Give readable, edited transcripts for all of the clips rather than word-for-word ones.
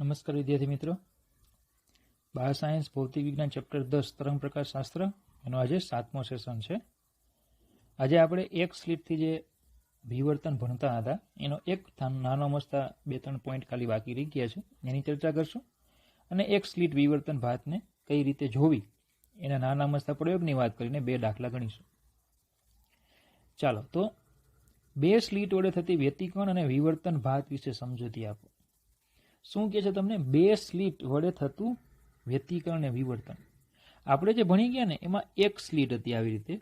નમસ્કાર વિદ્યાર્થી મિત્રો, બાયોસાયન્સ ભૌતિક વિજ્ઞાન ચેપ્ટર 10 તરંગ પ્રકાશ શાસ્ત્ર એનો આજે 7મો સેશન છે. આજે આપણે એક સ્લિટથી જે વિવર્તન ભણતા હતા એનો એક નાનો મસ્તા 2-3 પોઈન્ટ ખાલી બાકી રહી ગયા છે, એની ચર્ચા કરશું. અને એક સ્લિટ વિવર્તન ભાતને કઈ રીતે જોવી એના નાના મસ્તા પ્રયોગની વાત કરીને 2 દાખલા ગણીશું. ચાલો તો 2 સ્લિટ વડે થતી વ્યતિકરણ અને વિવર્તન ભાત વિશે સમજૂતી આપો. શું કહે છે તમને? 2 સ્લિટ વડે થતું વ્યતિકરણ અને વિવર્તન. આપણે જે ભણી ગયા ને એમાં એક સ્લિટ હતી, આવી રીતે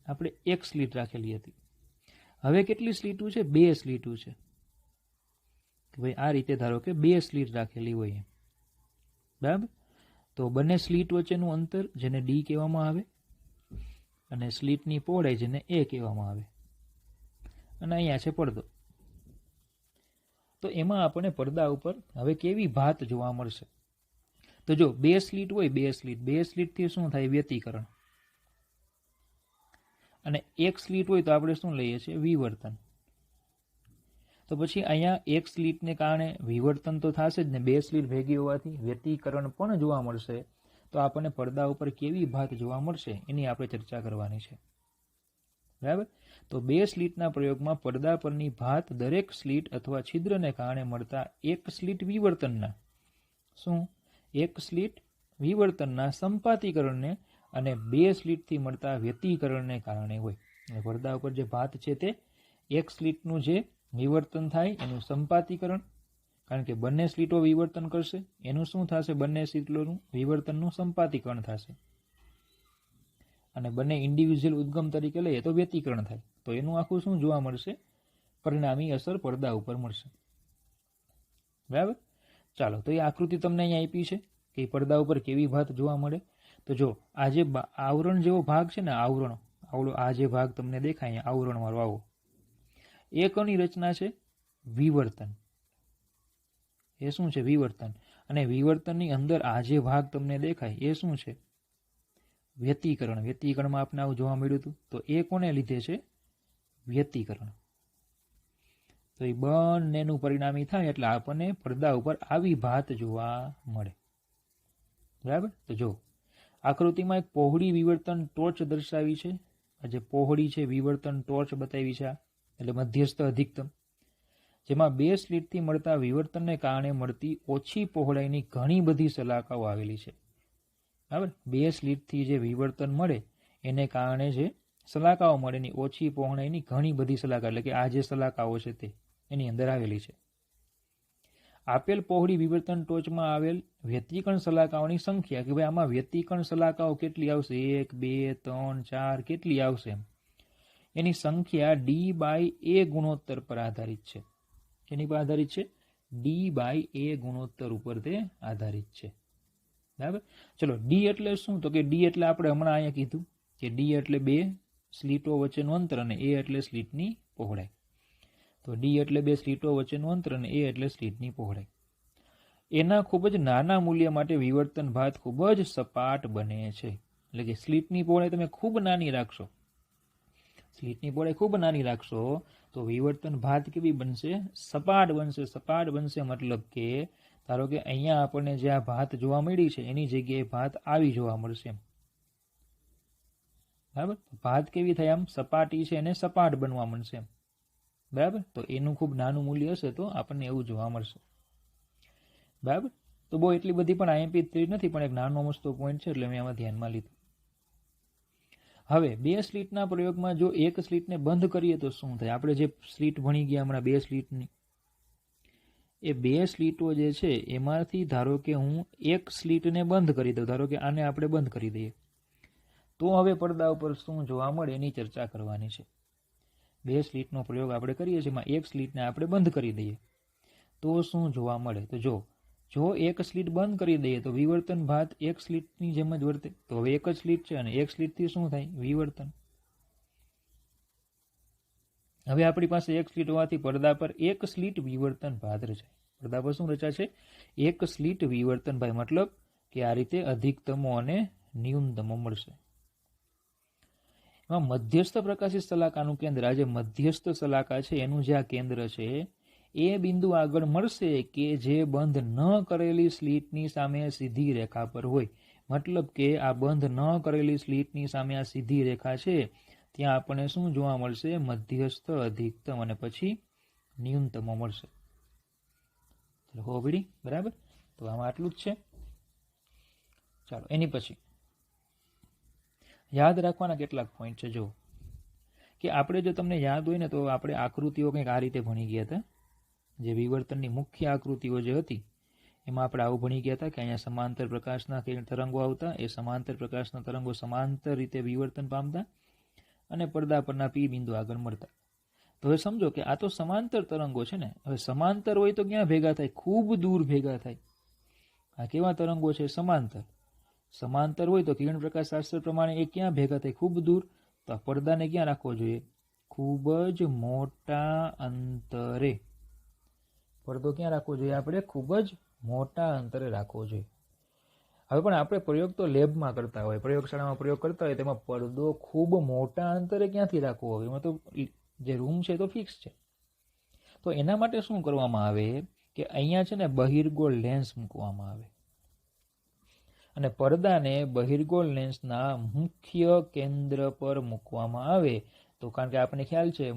આપણે એક સ્લિટ રાખેલી હતી. હવે કેટલી સ્લીટું છે? 2 સ્લીટું છે. ભાઈ આ રીતે ધારો કે 2 સ્લીટ રાખેલી હોય, બરાબર. તો બંને સ્લીટ વચ્ચેનું અંતર જેને ડી કહેવામાં આવે અને સ્લીટની પહોળાઈ જેને એ કહેવામાં આવે, અને અહીંયા છે પડદો. તો એમાં આપણને પડદા ઉપર હવે કેવી ભાત જોવા મળશે? તો જો 2 સ્લીટ હોય, 2 સ્લીટથી શું થાય? વ્યતિકરણ. અને એક સ્લીટ હોય તો આપણે શું લઈએ છીએ? વિવર્તન. તો પછી અહીંયા એક સ્લીટને કારણે વિવર્તન તો થશે જ ને, 2 સ્લીટ ભેગી હોવાથી વ્યતિકરણ પણ જોવા મળશે. તો આપણને પડદા ઉપર કેવી ભાત જોવા મળશે એની આપણે ચર્ચા કરવાની છે, બરાબર. તો 2 સ્લીટના પ્રયોગમાં પડદા પરની ભાત દરેક સ્લીટ અથવા છિદ્રને કારણે મળતા એક સ્લીટ વિવર્તનના એક સ્લીટ વિવર્તનના સંપાતીકરણને અને 2 સ્લીટથી મળતા વ્યતિકરણને કારણે હોય. અને પડદા ઉપર જે ભાત છે તે એક સ્લીટનું જે વિવર્તન થાય એનું સંપાતીકરણ, કારણ કે બંને સ્લીટો વિવર્તન કરશે, એનું શું થશે? બંને સ્લીટોનું વિવર્તનનું સંપાતીકરણ થશે. અને બંને ઇન્ડિવિજ્યુઅલ ઉદ્ગમ તરીકે લઈએ તો વ્યતિકરણ થાય. તો એનું આખું શું જોવા મળશે? પરિણામી અસર પડદા ઉપર મળશે, બરાબર. ચાલો તો એ આકૃતિ તમને અહીંયા આપી છે કે પડદા ઉપર કેવી ભાત જોવા મળે. તો જો આ જે આવરણ જેવો ભાગ છે ને, આવરણ આવડો આ જે ભાગ તમને દેખાય આવરણ વાળો આવો, એ કોની રચના છે? વિવર્તન. એ શું છે? વિવર્તન. અને વિવર્તનની અંદર આ જે ભાગ તમને દેખાય એ શું છે? વ્યતિકરણ. વ્યતિકરણમાં આપણે આવું જોવા મળ્યું હતું. તો એ કોને લીધે છે? વ્યતિકરણ. તો એ બંનેનું પરિણામી થાય એટલે આપણને પડદા ઉપર આવી ભાત જોવા મળે, બરાબર. તો જો આકૃતિમાં એક પહોળી વિવર્તન ટોર્ચ દર્શાવી છે. આ જે પહોળી છે વિવર્તન ટોર્ચ બતાવી છે, એટલે મધ્યસ્થ અધિકતમ, જેમાં 2 સ્લીટથી મળતા વિવર્તનને કારણે મળતી ઓછી પહોળાઈની ઘણી બધી સલાખાઓ આવેલી છે, બરાબર. 2 સ્લીટથી જે વિવર્તન મળે એને કારણે જે સલાખાઓ મળે એની ઓછી પહોળાઈની ઘણી બધી સલાખા, એટલે કે આ જે સલાખાઓ છે તે એની અંદર આવેલી છે. આપેલ પહોળી વિવર્તન ટોચમાં આવેલ વ્યતિકરણ સલાખાઓની સંખ્યા, કે ભાઈ આમાં વ્યતિકરણ સલાખાઓ કેટલી આવશે? 1, 2, 3, 4 કેટલી આવશે? એની સંખ્યા D/A ગુણોત્તર પર આધારિત છે. એની પર આધારિત છે? D/A ગુણોત્તર ઉપર તે આધારિત છે, બરાબર. ચલો ડી એટલે શું? તો કે ડી એટલે આપણે હમણાં અહીંયા કીધું કે ડી એટલે 2 સ્લીટો વચ્ચેનું અંતર અને એ એટલે સ્લીટની પહોળાઈ. તો ડી એટલે 2 સ્લીટો વચ્ચેનું અંતર અને એ એટલે સ્લીટની પહોળાઈ. એના ખૂબ જ નાના મૂલ્ય માટે વિવર્તન ભાત ખૂબ જ સપાટ બને છે. એટલે કે સ્લીટની પહોળાઈ તમે ખૂબ નાની રાખશો, સ્લીટની પહોળાઈ ખૂબ નાની રાખશો તો વિવર્તન ભાત કેવી બનશે? સપાટ બનશે. સપાટ બનશે મતલબ કે ધારો કે અહીંયા આપણને જે આ ભાત જોવા મળી છે એની જગ્યાએ ભાત આવી જોવા મળશે, બરાબર. ભાત કેવી થાય? આમ સપાટી છે એને સપાટ બનવા મળશે, બરાબર. તો એનું ખૂબ નાનું મૂલ્ય હશે તો આપણને એવું જોવા મળશે, બરાબર. તો બહુ એટલી બધી પણ આઈએમપી નથી, પણ એક નાનો મસ્તો પોઈન્ટ છે એટલે મેં આમાં ધ્યાનમાં લીધું. હવે 2 સ્લીટના પ્રયોગમાં જો એક સ્લીટને બંધ કરીએ તો શું થાય? આપણે જે સ્લીટ ભણી ગયા હમણાં 2 સ્લીટની, એ 2 સ્લીટો જે છે એમાંથી ધારો કે હું એક સ્લીટને બંધ કરી દઉં, ધારો કે આને આપણે બંધ કરી દઈએ, તો હવે પડદા ઉપર શું જોવા મળે એની ચર્ચા કરવાની છે. 2 સ્લીટનો પ્રયોગ આપણે કરીએ છીએ, એમાં એક સ્લીટને આપણે બંધ કરી દઈએ તો શું જોવા મળે? તો જો એક સ્લીટ બંધ કરી દઈએ તો વિવર્તન ભાત એક સ્લીટની જેમ જ વર્તે. તો હવે એક જ સ્લીટ છે અને એક સ્લીટથી શું થાય? વિવર્તન. હવે આપણી પાસે એક સ્લીટ હોવાથી પડદા પર એક સ્લીટ વિવર્તન ભાત રચાય. પડદા પર શું રચાશે? એક સ્લીટ વિવર્તન ભાત, મતલબ કે આ રીતે અધિકતમો અને ન્યૂનતમો મળશે. એમાં મધ્યસ્થ પ્રકાશિત સલાખાનું કેન્દ્ર, આ જે મધ્યસ્થ સલાખા છે એનું જે આ કેન્દ્ર છે એ બિંદુ આગળ મળશે કે જે બંધ ન કરેલી સ્લીટની સામે સીધી રેખા પર હોય. મતલબ કે આ બંધ ન કરેલી સ્લીટની સામે આ સીધી રેખા છે, ત્યાં આપણને શું જોવા મળશે? મધ્યસ્થ, અધિકતમ અને પછી ન્યૂનતમો મળશે. હોબડી બરાબર. તો આમાં આટલું જ છે. ચાલો એની પછી યાદ રાખવાના કેટલાક પોઈન્ટ છે. જો કે આપણે જો તમને યાદ હોય ને તો આપણે આકૃતિઓ કંઈક આ રીતે ભણી ગયા હતા. જે વિવર્તનની મુખ્ય આકૃતિઓ જે હતી એમાં આપણે આવું ભણી ગયા હતા કે અહીંયા સમાંતર પ્રકાશના તરંગો આવતા, એ સમાંતર પ્રકાશના તરંગો સમાંતર રીતે વિવર્તન પામતા અને પડદા પરના પી બિંદુ આગળ મળતા. તો હવે સમજો કે આ તો સમાંતર તરંગો છે ને. હવે સમાંતર હોય તો ક્યાં ભેગા થાય? ખૂબ દૂર ભેગા થાય. આ કેવા તરંગો છે? સમાંતર. સમાંતર હોય તો કિરણ પ્રકાશ શાસ્ત્ર પ્રમાણે એ ક્યાં ભેગા થાય? ખૂબ દૂર. તો આ પડદાને ક્યાં રાખવો જોઈએ? ખૂબ જ મોટા અંતરે. પડદો ક્યાં રાખવો જોઈએ? આપણે ખૂબ જ મોટા અંતરે રાખવો જોઈએ. હવે પણ આપણે પ્રયોગ તો લેબમાં કરતા હોય, પ્રયોગશાળામાં પ્રયોગ કરતા હોય, તેમાં પડદો ખૂબ મોટા અંતરે ક્યાંથી રાખવો હોય? એમાં તો જે રૂમ છે તો ફિક્સ છે. તો એના માટે શું કરવામાં આવે કે અહીંયા છે ને બહિર્ગોળ લેન્સ મૂકવામાં આવે અને પડદાને બહિર્ગોળ લેન્સના મુખ્ય કેન્દ્ર પર મૂકવામાં આવે. તો કારણ કે આપણને ખ્યાલ છે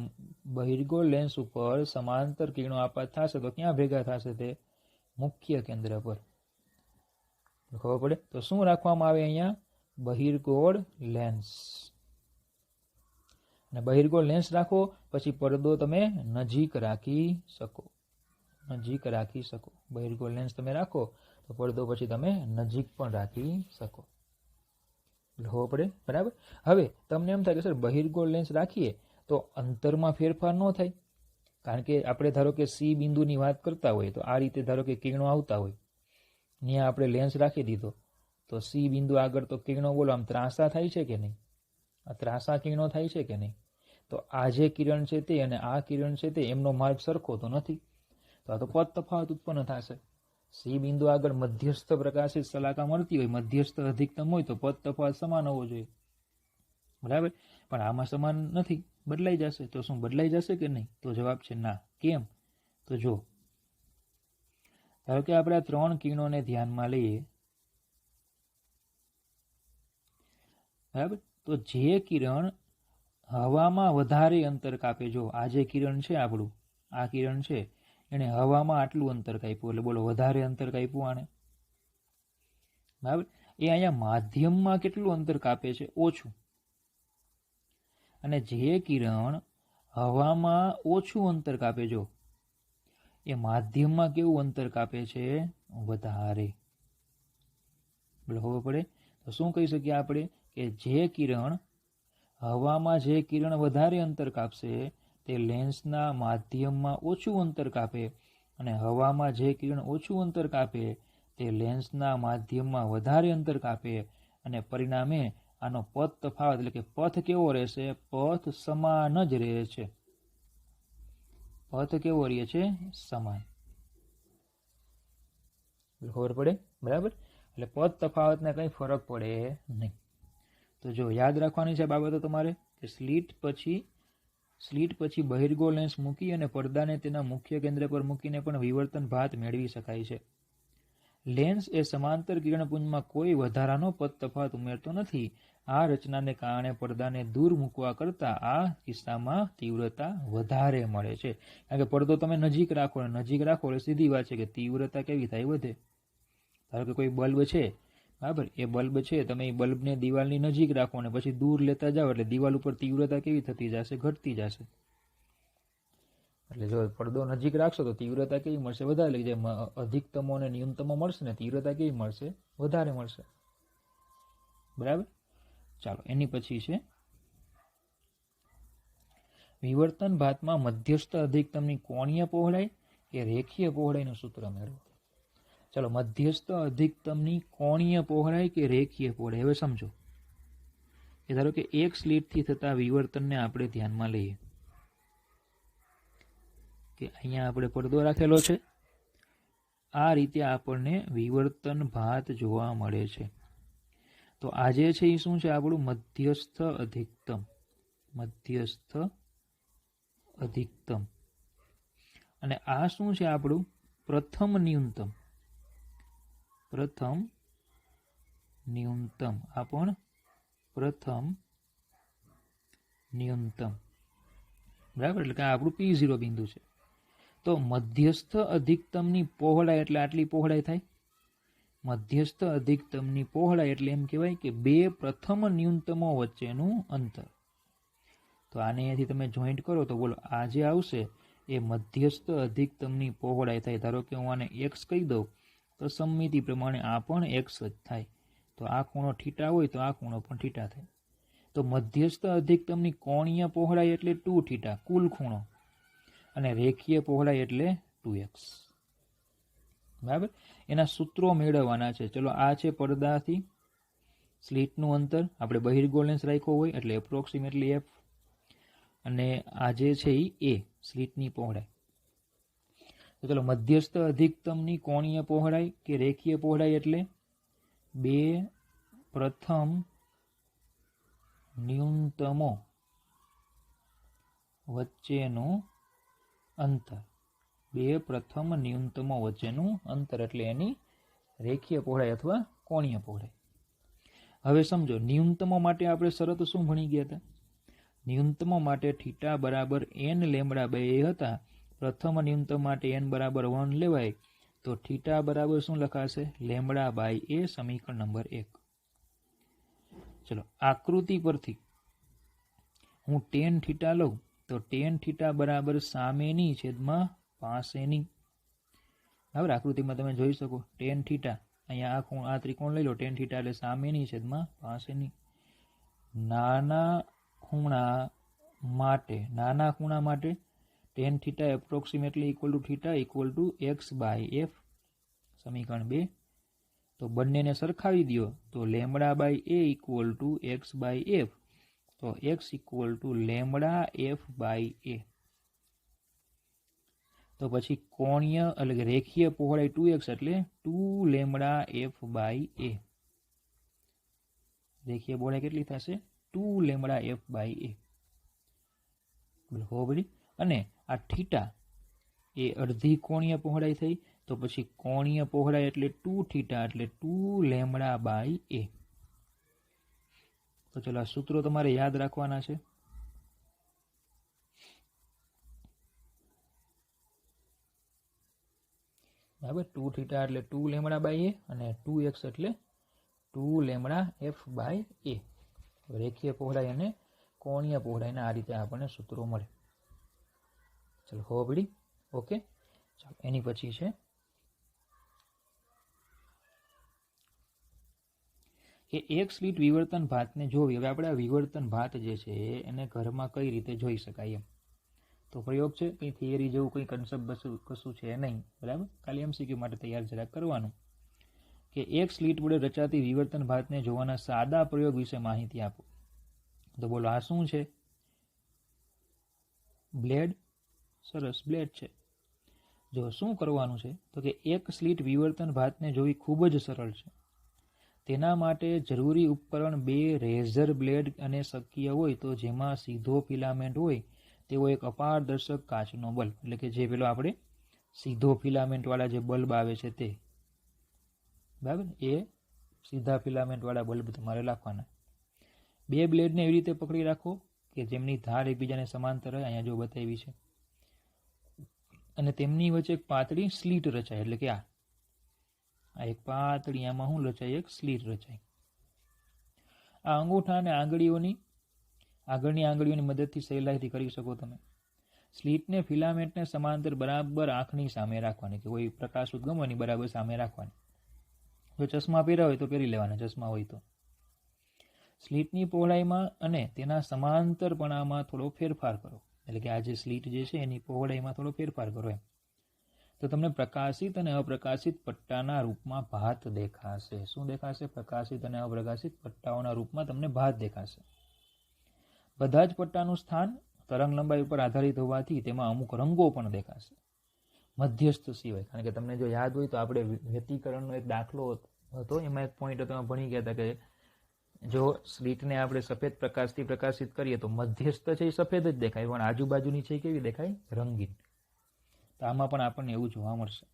બહિર્ગોળ લેન્સ ઉપર સમાંતર કિરણો આપાત થશે તો ક્યાં ભેગા થશે? તે મુખ્ય કેન્દ્ર પર. ખબર પડે? તો શું રાખવામાં આવે અહીંયા? બહિર્ગોળ લેન્સ. અને બહિર્ગોળ લેન્સ રાખો પછી પડદો તમે નજીક રાખી શકો. નજીક રાખી શકો. બહિર્ગોળ લેન્સ તમે રાખો તો પડદો પછી તમે નજીક પણ રાખી શકો. ખબર પડે? બરાબર. હવે તમને એમ થાય કે સર બહિર્ગોળ લેન્સ રાખીએ તો અંતરમાં ફેરફાર ન થાય. કારણ કે આપણે ધારો કે સી બિંદુની વાત કરતા હોય તો આ રીતે ધારો કે કિરણો આવતા હોય, ત્યાં આપણે લેન્સ રાખી દીધો તો સી બિંદુ આગળ તો કિરણો બોલો આમ ત્રાંસા થાય છે કે નહીં? આ ત્રાંસા કિરણો થાય છે કે નહીં? તો આ જે કિરણ છે તે અને આ કિરણ છે તે એમનો માર્ગ સરખો તો નથી. તો આ તો પદ તફાવત ઉત્પન્ન થશે. સી બિંદુ આગળ મધ્યસ્થ પ્રકાશિત શલાકા મળતી હોય, મધ્યસ્થ અધિકતમ હોય તો પદ તફાવત સમાન હોવો જોઈએ. બરાબર. પણ આમાં સમાન નથી, બદલાઈ જશે. તો શું બદલાઈ જશે કે નહીં? તો જવાબ છે ના. કેમ? તો જો ધારો કે આપણે આ ત્રણ કિરણોને ધ્યાનમાં લઈએ. બરાબર. તો જે કિરણ હવામાં વધારે અંતર કાપે, જો આ જે કિરણ છે આપણું, આ કિરણ છે એને હવામાં આટલું અંતર કાપ્યું, એટલે બોલો વધારે અંતર કાપ્યું આને. બરાબર. એ અહીંયા માધ્યમમાં કેટલું અંતર કાપે છે? ઓછું. અને જે કિરણ હવામાં ઓછું અંતર કાપે, જો એ માધ્યમમાં કેવું અંતર કાપે છે? વધારે. ખબર પડે? તો શું કહી શકીએ આપણે કે જે કિરણ હવામાં જે કિરણ વધારે અંતર કાપશે તે લેન્સના માધ્યમમાં ઓછું અંતર કાપે અને હવામાં જે કિરણ ઓછું અંતર કાપે તે લેન્સના માધ્યમમાં વધારે અંતર કાપે અને પરિણામે આનો પથ તફાવત એટલે કે પથ કેવો રહેશે? પથ સમાન જ રહે છે. પથ કેવો રહે છે? સમાન. ખબર પડે? બરાબર. એટલે પદ તફાવતને કંઈ ફરક પડે નહીં. તો જો યાદ રાખવાની છે બાબતો તમારે કે સ્લીટ પછી બહિર્ગોળ લેન્સ મૂકી અને પડદાને તેના મુખ્ય કેન્દ્ર પર મૂકીને પણ વિવર્તન ભાત મેળવી શકાય છે. લેન્સ એ સમાંતર કિરણપુંજમાં કોઈ વધારાનો પદ તફાવત ઉમેરતો નથી. આ રચનાને કારણે પડદાને દૂર મૂકવા કરતાં આ કિસ્સામાં તીવ્રતા વધારે મળે છે. કારણ કે પડદો તમે નજીક રાખો એટલે સીધી વાત છે કે તીવ્રતા કેવી થાય? વધે. ધારો કે કોઈ બલ્બ છે, બરાબર, એ બલ્બ છે, તમે એ બલ્બને દિવાલની નજીક રાખો અને પછી દૂર લેતા જાઓ એટલે દિવાલ ઉપર તીવ્રતા કેવી થતી જશે? ઘટતી જશે. એટલે જો પડદો નજીક રાખશો તો તીવ્રતા કેવી મળશે? વધારે. લઈ જાય અધિકતમો અને ન્યૂનતમો મળશે ને તીવ્રતા કેવી મળશે? વધારે મળશે. બરાબર. ચાલો એની પછી છે વિવર્તન ભાતમાં મધ્યસ્થ અધિકતમની કોણીય પહોળાઈ કે રેખીય પહોળાઈનું સૂત્ર મેળવો. ચાલો મધ્યસ્થ અધિકતમની કોણીય પહોળાઈ કે રેખીય પહોળાઈ. હવે સમજો કે ધારો કે એક સ્લીટથી થતા વિવર્તનને આપણે ધ્યાનમાં લઈએ કે અહીંયા આપણે પડદો રાખેલો છે, આ રીતે આપણને વિવર્તન ભાત જોવા મળે છે. તો આ જે છે એ શું છે? આપણું મધ્યસ્થ અધિકતમ. મધ્યસ્થ અધિકતમ. અને આ શું છે આપણું પ્રથમ ન્યૂનતમ, પ્રથમ ન્યૂનતમ, આ પણ પ્રથમ ન્યૂનતમ, બરાબર, એટલે કે આ આપણું P0 બિંદુ છે. તો મધ્યસ્થ અધિકતમની પહોળાઈ એટલે આટલી પહોળાઈ થાય. મધ્યસ્થ અધિકતમની પહોળાઈ એટલે એમ કહેવાય કે બે પ્રથમ ન્યૂનતમો વચ્ચેનું અંતર. તો આને અહીંયાથી તમે જોઈન્ટ કરો તો બોલો આ જે આવશે એ મધ્યસ્થ અધિકતમની પહોળાઈ થાય. ધારો કે હું આને x કહી દઉં તો સમમિતિ પ્રમાણે આ પણ x જ થાય. તો આ ખૂણો θ હોય તો આ ખૂણો પણ θ થાય. તો મધ્યસ્થ અધિકતમની કોણીય પહોળાઈ એટલે 2θ કુલ ખૂણો, અને રેખીય પહોળાઈ એટલે 2x. બરાબર, એના સૂત્રો મેળવવાના છે. ચલો, આ છે પડદાથી સ્લીટનું અંતર, આપણે બહિર્ગોળ લેન્સ રાખ્યો હોય એટલે એપ્રોક્સિમેટલી f, અને આ જે છે એ સ્લીટની પહોળાઈ. તો ચલો, મધ્યસ્થ અધિકતમની કોણીય પહોળાઈ કે રેખીય પહોળાઈ એટલે બે પ્રથમ ન્યૂનતમો વચ્ચેનું અંતર, બે પ્રથમ ન્યૂનતમો વચ્ચેનું અંતર એટલે એની રેખીય પહોળાઈ અથવા કોણીય પહોળાઈ. હવે સમજો, ન્યૂનતમો માટે આપણે શરત શું ભણી ગયા હતા? ન્યૂનતમો માટે θ બરાબર n લેમ્બડા બાય a હતા. પ્રથમ ન્યૂનતમ માટે n બરાબર 1 લેવાય તો θ બરાબર શું લખાશે? લેમ્બડા બાય a, સમીકરણ નંબર 1. ચલો, આકૃતિ પરથી હું tan θ લઉં તો tan θ બરાબર સામેની છેદમાં પાસેની. બરાબર, આકૃતિમાં તમે જોઈ શકો tan θ, અહીંયા આ ત્રિકોણ લઈ લો, tan θ એટલે સામેની છેદમાં પાસેની. નાના ખૂણા માટે tan θ approximately equal to θ equal to x by f, સમીકરણ 2. તો બંનેને સરખાવી દો તો lambda by a equal to x by f, તો x equal to lambda f by a. તો પછી કોણીય એટલે કે રેખીય પહોળાઈ 2x એટલે 2 લેમ્બડા f બાય a. રેખીય પહોળાઈ કેટલી થશે? 2 લેમ્બડા f બાય a. બરાબર, અને આ θ એ અડધી કોણીય પહોળાઈ થઈ, તો પછી કોણીય પહોળાઈ એટલે 2θ એટલે 2 લેમ્બડા બાય a. તો ચલો, આ સૂત્રો તમારે યાદ રાખવાના છે. બરાબર, 2θ એટલે 2 લેમ્બડા બાય a અને 2x એટલે 2 લેમ્બડા f બાય a. રેખીય પહોળાઈ અને કોણીય પહોળાઈના આ રીતે આપણને સૂત્રો મળે. ચલો, હો પડી. ઓકે, ચાલો, એની પછી છે કે એક સ્લીટ વિવર્તન ભાતને જોવી. હવે આપણે આ વિવર્તન ભાત જે છે એને ઘરમાં કઈ રીતે જોઈ શકાય એમ. તો પ્રયોગ છે, કંઈ થિયરી જેવું કંઈ કન્સેપ્ટ કશું છે નહીં, બરાબર, ખાલી એમસીક્યુ માટે તૈયાર જરાક કરવાનું કે એક સ્લીટ વડે રચાતી વિવર્તન ભાતને જોવાના સાદા પ્રયોગ વિશે માહિતી આપો. તો બોલો, આ શું છે? બ્લેડ. સરસ, બ્લેડ છે. જો શું કરવાનું છે તો કે એક સ્લીટ વિવર્તન ભાતને જોવી ખૂબ જ સરળ છે. તેના માટે જરૂરી ઉપકરણ બે રેઝર બ્લેડ અને શક્ય હોય તો જેમાં સીધો ફિલામેન્ટ હોય તેવો એક અપારદર્શક કાચનો બલ્બ, એટલે કે જે પેલો આપણે સીધો ફિલામેન્ટવાળા જે બલ્બ આવે છે તે, બરાબર, એ સીધા ફિલામેન્ટવાળા બલ્બ તમારે રાખવાના. બે બ્લેડને એવી રીતે પકડી રાખો કે જેમની ધાર એકબીજાને સમાંતર હોય, અહીંયા જો બતાવી છે, અને તેમની વચ્ચે એક પાતળી સ્લીટ રચાય, એટલે કે આ એક પાતળી આમાં શું રચાય? એક સ્લીટ રચાય. આ અંગૂઠા અને આગળની આંગળીઓની મદદથી સહેલાઈથી કરી શકો તમે. સ્લીટને ફિલામેન્ટને સમાંતર બરાબર આંખની સામે રાખવાની, કે કોઈ પ્રકાશ ઉદ્ગમવાની બરાબર સામે રાખવાની. જો ચશ્મા પહેર્યા હોય તો પહેરી લેવાના, ચશ્મા હોય તો. સ્લીટની પહોળાઈમાં અને તેના સમાંતરપણામાં થોડો ફેરફાર કરો, એટલે કે આ જે સ્લીટ જે છે એની પહોળાઈમાં થોડો ફેરફાર કરો એમ, તો તમને પ્રકાશિત અને અપ્રકાશિત પટ્ટાના રૂપમાં ભાત દેખાશે. શું દેખાશે? પ્રકાશિત અને અપ્રકાશિત પટ્ટાઓના રૂપમાં તમને ભાત દેખાશે. બધા જ પટ્ટાનું સ્થાન તરંગ લંબાઈ ઉપર આધારિત હોવાથી તેમાં અમુક રંગો પણ દેખાશે, મધ્યસ્થ સિવાય. કારણ કે તમને જો યાદ હોય તો આપણે વ્યતિકરણનો એક દાખલો હતો, એમાં એક પોઈન્ટ તમે ભણી ગયા હતા કે જો સ્લીટને આપણે સફેદ પ્રકાશથી પ્રકાશિત કરીએ તો મધ્યસ્થ છે એ સફેદ જ દેખાય, પણ આજુબાજુની છે કેવી દેખાય? રંગીન. તો તો આમાં પણ આપણને એવું જોવા મળશે.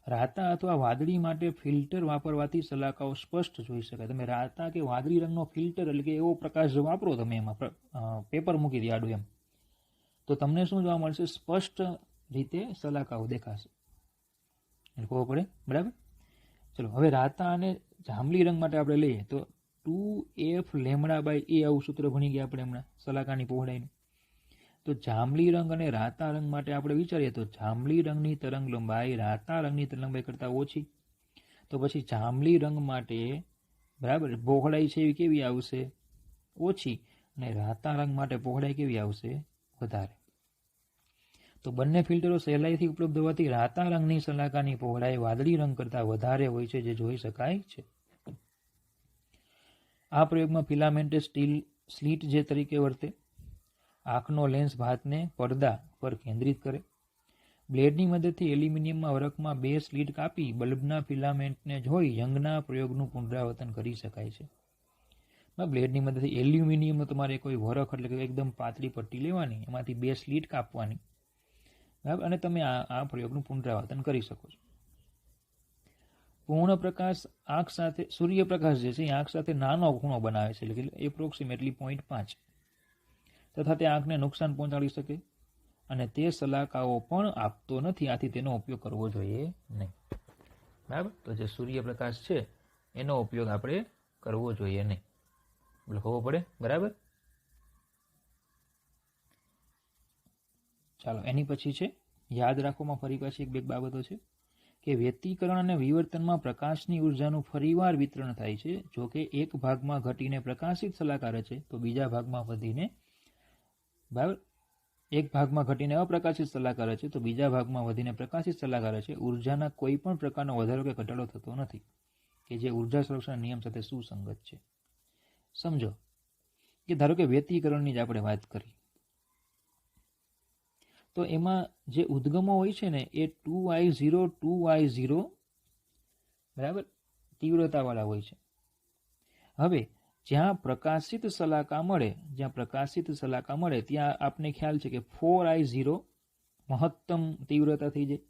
રાતા અથવા વાદળી માટે ફિલ્ટર વાપરવાથી સલાકાઓ સ્પષ્ટ જોઈ શકાય. તમે રાતા કે વાદળી રંગનો ફિલ્ટર એટલે કે એવો પ્રકાશ જો વાપરો તમે, એમાં પેપર મૂકી દે આડું એમ, તો તમને શું જોવા મળશે? સ્પષ્ટ રીતે સલાકાઓ દેખાશે. ખબર પડે? બરાબર. ચલો, હવે રાતા અને જાંબલી રંગ માટે આપણે લઈએ તો 2f λ/a આવું સૂત્ર ભણી ગયા આપણે હમણાં સલાકાની પહોળાઈનું. તો જાંબલી રંગ અને રાતા રંગ માટે આપણે વિચારીએ તો જાંબલી રંગની તરંગ લંબાઈ રાતા રંગની તરંગ લંબાઈ કરતાં ઓછી. તો પછી જાંબલી રંગ માટે બરાબર પહોળાઈ છે એવી કેવી આવશે? ઓછી. અને રાતા રંગ માટે પહોળાઈ કેવી આવશે? વધારે. તો બંને ફિલ્ટરો સહેલાઈથી ઉપલબ્ધ હોવાથી રાતા રંગની સલાકાની પહોળાઈ વાદળી રંગ કરતાં વધારે હોય છે, જે જોઈ શકાય છે. આ પ્રયોગમાં ફિલામેન્ટે સ્ટીલ સ્લીટ જે તરીકે વર્તે. આંખનો લેન્સ ભાતને પડદા પર કેન્દ્રિત કરે. બ્લેડની મદદથી એલ્યુમિનિયમમાં વરખમાં 2 સ્લીટ કાપી બલ્બના ફિલામેન્ટને જોઈ યંગના પ્રયોગનું પુનરાવર્તન કરી શકાય છે. બ્લેડની મદદથી એલ્યુમિનિયમનો તમારે કોઈ વરખ એટલે કે એકદમ પાતળી પટ્ટી લેવાની, એમાંથી 2 સ્લીટ કાપવાની, બરાબર, અને તમે આ પ્રયોગનું પુનરાવર્તન કરી શકો છો. પૂર્ણ પ્રકાશ આંખ સાથે સૂર્યપ્રકાશ જે છે એ આંખ સાથે નાનો ખૂણો બનાવે છે, એટલે કે એપ્રોક્સિમેટલી 0.5, તથા તે આંખને નુકસાન પહોંચાડી શકે અને તે સલાકાઓ પણ આપતો નથી. આથી તેનો ઉપયોગ કરવો જોઈએ નહીં. બરાબર. તો જે સૂર્યપ્રકાશ છે એનો ઉપયોગ આપણે કરવો જોઈએ નહીં. ખબર પડે? બરાબર. ચાલો, એની પછી છે યાદ રાખવામાં ફરી પાછી એક બે બાબતો છે કે વ્યતિકરણ અને વિવર્તનમાં પ્રકાશની ઉર્જાનું ફરીવાર વિતરણ થાય છે. જો કે એક ભાગમાં ઘટીને પ્રકાશિત સલાકા રચે તો બીજા ભાગમાં વધીને, બરાબર, એક ભાગમાં ઘટીને અપ્રકાશિત સલાકા રચે તો બીજા ભાગમાં વધીને પ્રકાશિત સલાકા રચે. ઉર્જાના કોઈ પણ પ્રકારનો વધારો કે ઘટાડો થતો નથી, કે જે ઉર્જા સંરક્ષણ નિયમ સાથે સુસંગત છે. સમજો કે ધારો કે વ્યતિકરણની જ આપણે વાત કરી, તો એમાં જે ઉદ્ગમો હોય છે ને એ 2I0 બરાબર તીવ્રતાવાળા હોય છે. હવે જ્યાં પ્રકાશિત સલાકા મળે ત્યાં આપને ખ્યાલ છે કે 4I0 મહત્તમ તીવ્રતા થઈ જાય.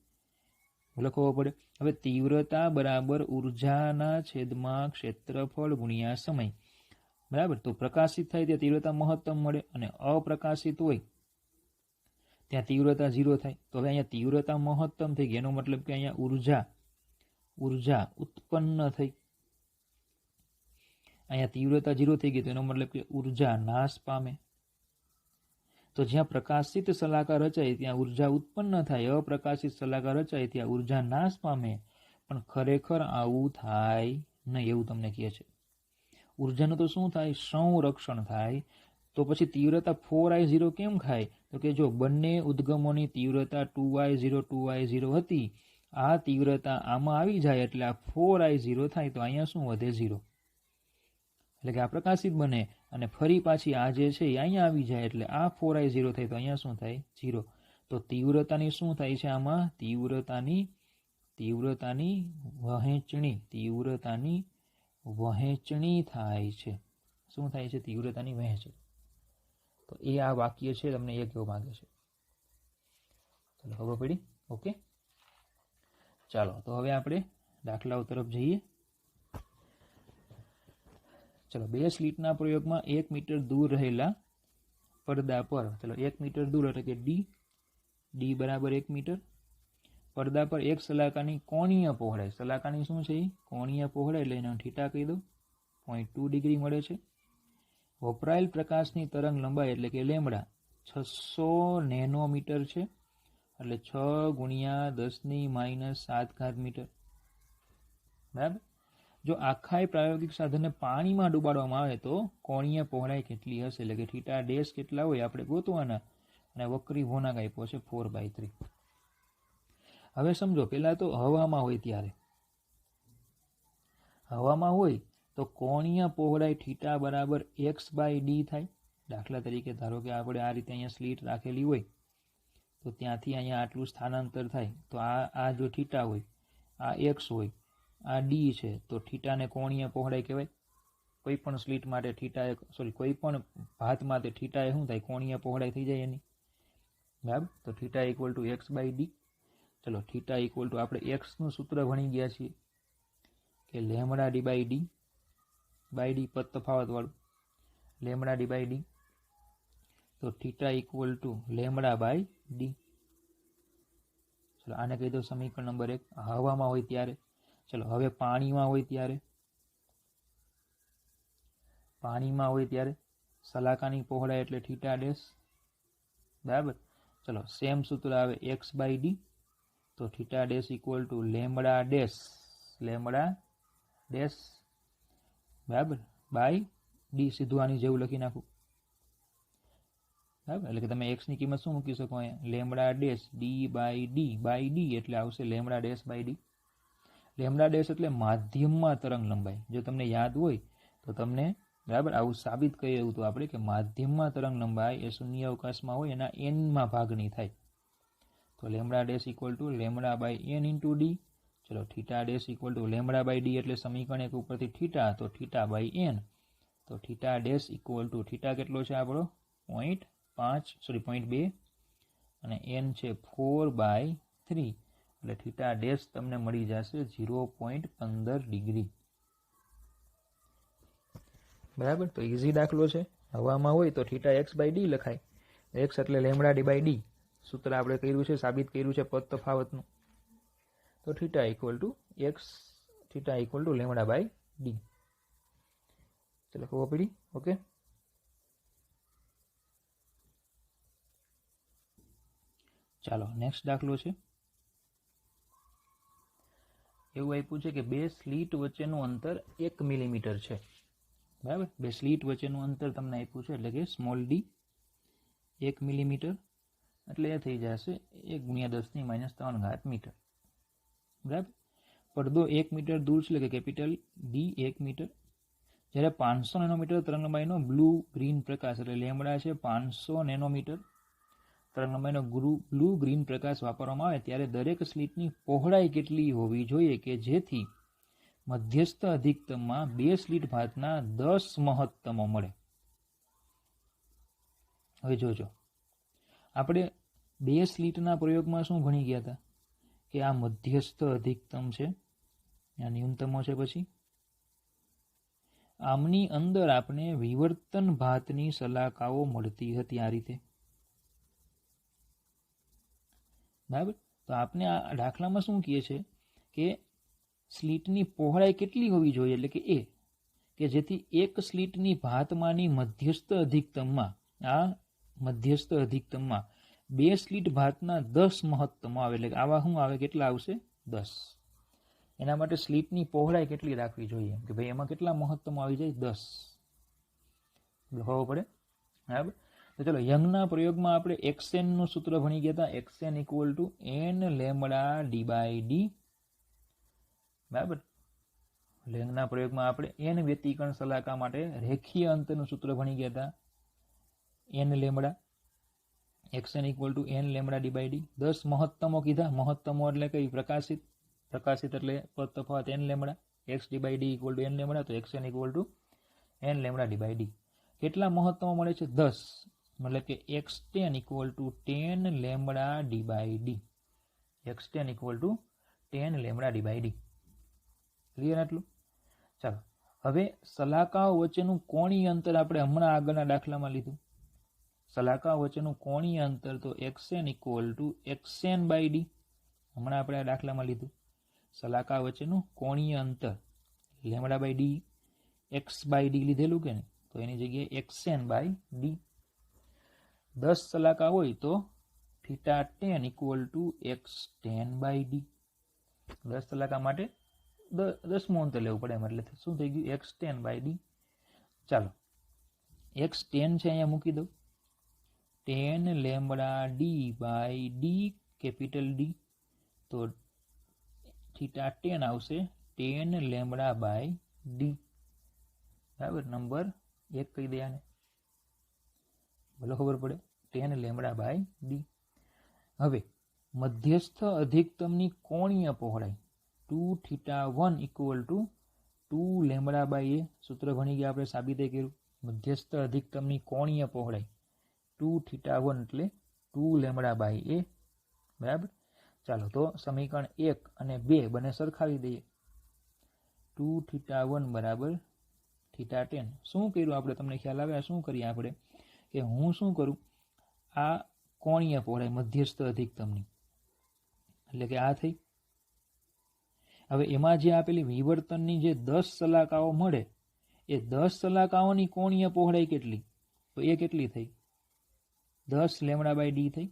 લખવો પડે. હવે તીવ્રતા બરાબર ઉર્જાના છેદમાં ક્ષેત્રફળ ગુણ્યા સમય, બરાબર. તો પ્રકાશિત થાય ત્યાં તીવ્રતા મહત્તમ મળે અને અપ્રકાશિત હોય ત્યાં તીવ્રતા 0 થાય. તો હવે અહીંયા તીવ્રતા મહત્તમ થઈ ગઈ, એનો મતલબ કે અહીંયા ઉર્જા ઉત્પન્ન થઈ. અહીંયા તીવ્રતા 0 થઈ ગઈ તો એનો મતલબ કે ઉર્જા નાશ પામે. તો જ્યાં પ્રકાશિત સલાકા રચાય ત્યાં ઉર્જા ઉત્પન્ન થાય, અપ્રકાશિત સલાકા રચાય ત્યાં ઉર્જા નાશ પામે. પણ ખરેખર આવું થાય નહીં એવું તમને કહે છે. ઉર્જાનું તો શું થાય? સંરક્ષણ થાય. તો પછી તીવ્રતા 4I0 કેમ થાય? તો કે જો બંને ઉદ્ગમોની તીવ્રતા 2I0 હતી, આ તીવ્રતા આમાં આવી જાય એટલે આ 4I0 થાય, તો અહીંયા શું વધે? 0. એટલે કે આ પ્રકાશિત બને અને ફરી પાછી આ જે છે એ અહીંયા આવી જાય એટલે આ 4I0 થાય, તો અહીંયા શું થાય? 0. તો તીવ્રતાની શું થાય છે આમાં? તીવ્રતાની વહેંચણી થાય છે. શું થાય છે? તીવ્રતાની વહેંચણી. તો એ આ વાક્ય છે તમને એ કહેવા માંગે છે. ચાલો, ખબર પડી? ઓકે, ચાલો તો હવે આપણે દાખલાઓ તરફ જઈએ. ચલો, 2 સ્લીટના પ્રયોગમાં 1 મીટર દૂર રહેલા પડદા પર, ચલો 1 મીટર દૂર એટલે કે ડી બરાબર 1 મીટર, પડદા પર એક સલાકાની કોણીય પહોળાઈ, સલાકાની શું છે? કોણીય પહોળાઈ, એટલે એનો થીટા કહી દો, 0.2 ડિગ્રી મળે છે. વપરાયેલ પ્રકાશની તરંગ લંબાઈ એટલે કે લેમ્બડા 600 નેનોમીટર છે, એટલે 6 × 10⁻⁷ મીટર. બરાબર. જો આખા પ્રાયોગિક સાધનને પાણીમાં ડૂબાડવામાં આવે તો કોણીય પહોળાઈ કેટલી હશે? એટલે કે થીટા ડેશ કેટલા હોય આપણે ગોતવાના, અને વક્રી ગુણાંક આપ્યો છે 4/3. હવે સમજો, પહેલા તો હવામાં હોય ત્યારે, હવામાં હોય તો કોણીય પહોળાઈ થીટા બરાબર x/d થાય. દાખલા તરીકે ધારો કે આપણે આ રીતે અહીંયા સ્લીટ રાખેલી હોય તો ત્યાંથી અહીંયા આટલું સ્થાનાંતર થાય, તો આ જો થીટા હોય, આ x હોય, આ d છે, તો થીટાને કોણીય પહોળાઈ કહેવાય. કોઈ પણ સ્લીટ માટે કોઈ પણ ભાત માટે થીટા એ શું થાય? કોણીય પહોળાઈ થઈ જાય એની. બરાબર. તો theta equal to x by d. ચલો થીટા ઇક્વલ ટુ આપણે એક્સનું સૂત્ર ભણી ગયા છીએ કે લેમડા ડી બાય ડી પદ તફાવતવાળું લેમડા ડી બાય ડી. તો theta equal to lambda by d. ચલો આને કહી દો સમીકરણ નંબર 1. હવામાં હોય ત્યારે. ચલો હવે પાણીમાં હોય ત્યારે સલાકાની પહોળાઈ એટલે થીટા ડેશ. બરાબર. ચલો સેમ સૂત્ર આવે એક્સ બાય ડી. તો theta dash equal to lambda dash બરાબર બાય ડી. સીધું આની જેવું લખી નાખું. બરાબર. એટલે કે તમે એક્સની કિંમત શું મૂકી શકો અહીંયા? Lambda dash d by D એટલે આવશે lambda dash by d. Lambda dash એટલે માધ્યમમાં તરંગ લંબાઈ. જો તમને યાદ હોય તો તમને બરાબર આવું સાબિત કર્યું હતું આપણે કે માધ્યમમાં તરંગ લંબાઈ એ શૂન્ય અવકાશમાં હોય એના એનમાં ભાગની થાય. તો lambda dash equal to lambda by N into D. ચલો theta dash equal to lambda by D એટલે સમીકરણ 1 ઉપરથી થીટા, તો થીટા બાય એન. તો theta dash equal to theta કેટલો છે આપણો 0.2 અને એન છે 4/3 એટલે થીટા ડેશ તમને મળી જશે 0.15 ડિગ્રી. બરાબર. તો ઇઝી દાખલો છે. હવામાં હોય તો થીટા એક્સ બાય ડી લખાય. એક્સ એટલે લેમડા ડી બાય ડી. સૂત્ર આપણે કર્યું છે, સાબિત કર્યું છે પદ તફાવતનું. તો theta equal to lambda by d. ચલો ખબર પડી? ઓકે. ચાલો નેક્સ્ટ દાખલો છે. એવું આપ્યું છે કે બે સ્લીટ વચ્ચેનું અંતર 1 મિલીમીટર છે. બરાબર. બે સ્લીટ વચ્ચેનું અંતર તમને આપ્યું છે એટલે કે સ્મોલ ડી 1 મિલીમીટર એટલે એ થઈ જશે 1 × 10⁻³ મીટર. બરાબર. પડદો 1 મીટર દૂર છે એટલે કે કેપિટલ ડી 1 મીટર. જ્યારે 500 નેનોમીટર તરંગલંબાઈનો બ્લુ ગ્રીન પ્રકાશ એટલે લેમડા છે 500 નેનોમીટર તરંગલંબાઈનો બ્લુ ગ્રીન પ્રકાશ વાપરવામાં આવે ત્યારે દરેક સ્લીટની પહોળાઈ કેટલી હોવી જોઈએ કે જેથી મધ્યસ્થ અધિકતમમાં બે સ્લીટ ભાતના 10 મહત્તમો મળે. હવે જોજો, આપણે બે સ્લીટના પ્રયોગમાં શું ભણી ગયા હતા કે આ મધ્યસ્થ અધિકતમ છે, આ ન્યૂનતમો છે. પછી આમની અંદર આપણે વિવર્તન ભાતની સલાકાઓ મળતી હતી આ રીતે. બરાબર. તો આપણે આ દાખલામાં શું કહે છે કે સ્લીટની પહોળાઈ કેટલી હોવી જોઈએ એટલે કે એ કે જેથી એક સ્લીટની ભાતમાંની મધ્યસ્થ અધિકતમમાં બે સ્લીટ ભાતના 10 મહત્તમો આવે એટલે આવા શું આવે? કેટલા આવશે? 10. એના માટે સ્લીટની પહોળાઈ કેટલી રાખવી જોઈએ કે ભાઈ એમાં કેટલા મહત્તમો આવી જાય? 10. લખવું પડે. બરાબર. તો ચલો યંગના પ્રયોગમાં આપણે xn નું સૂત્ર ભણી ગયા હતા. xn equal to n lambda d by d. બરાબર. યંગના પ્રયોગમાં આપણે n વ્યતિકરણ સલાકા માટે રેખીય અંતરનું સૂત્ર ભણી ગયા હતા. n lambda xn equal to n lambda d by d. 10 મહત્તમો કીધા. મહત્તમો એટલે કઈ? પ્રકાશિત એટલે પદ તફાવત n lambda. x d by d equal to n lambda. તો xn equal to n lambda d by d. કેટલા મહત્તમો મળે છે? 10. મતલબ કે x10 equal to 10 lambda d by d. x10 equal to 10 lambda d by d. Clear આટલું? ચાલો હવે સલાકાઓ વચ્ચેનું કોણીય અંતર આપણે હમણાં આગળના દાખલામાં લીધું. સલાકાઓ વચ્ચેનું કોણીય અંતર તો xn equal to xn by d. હમણાં આપણે આ દાખલામાં લીધું. સલાકા વચ્ચેનું કોણીય અંતર lambda by d x by d લીધેલું કે નહીં? તો એની જગ્યાએ xn બાય ડી. 10 સલાકા હોય તો theta 10 equal to x10 by d. 10 સલાકા માટે 10મું અંતર લેવું પડે એમ એટલે શું થઈ ગયું? x10 by D. ચાલો x10 છે અહીંયા મૂકી દો. 10 lambda d by d capital d. તો થીટા 10 આવશે 10 લેમડા બાય ડી. બરાબર. નંબર 1 કહી દે આને, ભલે ખબર પડે. 10 લેમડા બાય ડી. હવે મધ્યસ્થ અધિકતમની કોણીય પહોળાઈ 2 theta 1 equal to 2 lambda by A. સૂત્ર ભણી ગયા આપણે, સાબિતે કર્યું. મધ્યસ્થ અધિકતમની કોણીય પહોળાઈ 2 થીટા 1 એટલે 2 લેમડા બાય એ, બરાબર. ચાલો તો સમીકરણ 1 અને 2 બંને સરખાવી દઈએ. 2 θ1 બરાબર θ10. શું કર્યું આપણે, તમને ખ્યાલ આવે શું કરીએ આપણે કે હું શું કરું, આ કોણીય પહોળાઈ મધ્યસ્થ અધિકતમની એટલે કે આ થઈ. હવે એમાં જે આપેલી વિવર્તનની જે 10 સલાકાઓ મળે એ 10 સલાકાઓની કોણીય પહોળાઈ કેટલી, તો એ કેટલી થઈ, 10 લેમડા બાય ડી થઈ.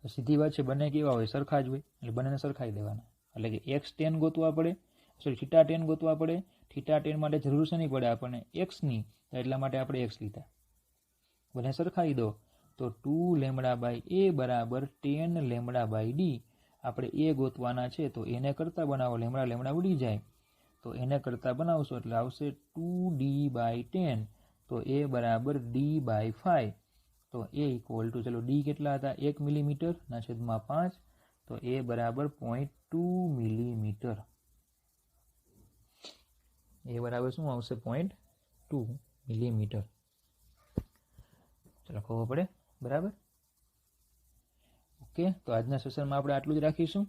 સીધી વાત છે, બંને કેવા હોય, સરખા જ હોય એટલે બંનેને સરખાઈ દેવાના. એટલે કે x10 ગોતવા પડે, સોરી θ10 ગોતવા પડે. θ10 માટે જરૂર છે નહીં પડે આપણને x ની, એટલા માટે આપણે x લીધા. બંને સરખાઈ દો તો 2 લેમડા બાય એ બરાબર 10 લેમડા બાય ડી. આપણે એ ગોતવાના છે તો એને કરતાં બનાવો, લેમડા લેમડા ઉડી જાય તો એને કરતાં બનાવશો એટલે આવશે 2d બાય 10. તો એ બરાબર d બાય 5. તો એ ઇક્વલ ટુ, ચલો ડી કેટલા હતા, 1 મિલીમીટર ના છેદમાં 5. તો એ બરાબર 0.2 મિલીમીટર. એ બરાબર શું આવશે, 0.2 મિલીમીટર. ચલો ખબર પડે, બરાબર. ઓકે, તો આજના સેશનમાં આપણે આટલું જ રાખીશું,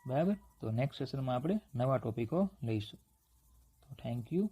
બરાબર. તો નેક્સ્ટ સેશનમાં આપણે નવા ટોપિકો લઈશું. તો થેન્ક યુ.